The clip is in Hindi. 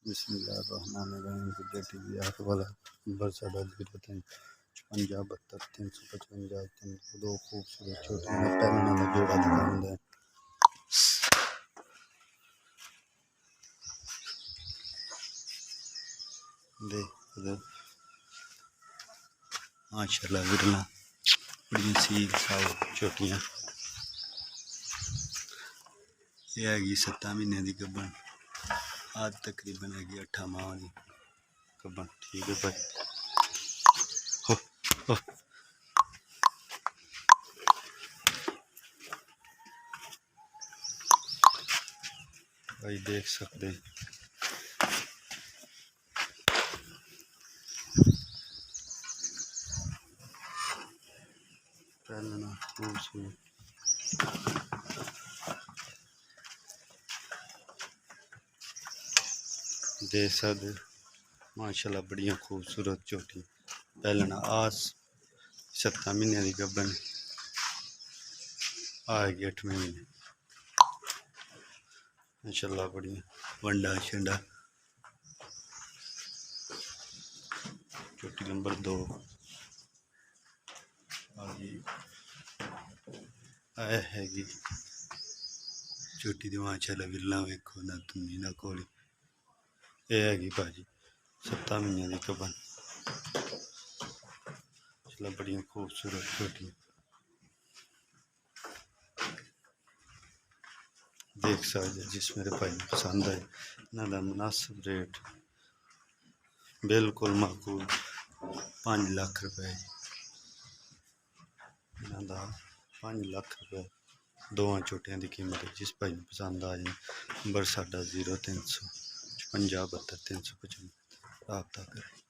बिस्मिल्लाहिर्रहमानिर्रहीम। गुड्डे टीवी आठ वाला नंबर 0355 दो खूबसूरत छोटियां पैनों का जोड़ा दिखाते हैं। देख माशाल्लाह विरला बड़ी सी छोटियां ये हैगी 7 महीने की गब्बन आज तकरीबन हैगी 8 माह की गब्बन। ठीक है भाई हो, हो। भाई देख सकते पहलना खूबसूरत देख सकते माशाल्लाह बढ़िया खूबसूरत चोटी पहलना आज 7 महीने की गब्बन आएगी 8वें महीने माशाल्लाह बढ़िया वंडा शंडा। चोटी नंबर 2 हैगी चोटी दी माशाल्लाह विरला वेखो ना तुमी ना कोली ये हैगी भाजी 7 महीने की गब्बन माशाल्लाह बढ़िया खूबसूरत चोटी देख सकते जिस मेरे भाई पसंद आए इन्हों का मुनासिब रेट बिल्कुल माकूल 5 लाख रुपए इन्हों का 5 लाख रुपए दोवां चोटियां की कीमत है। जिस भाई पसंद आ जाए नंबर साडा 0355 72 355 रब्ता करें।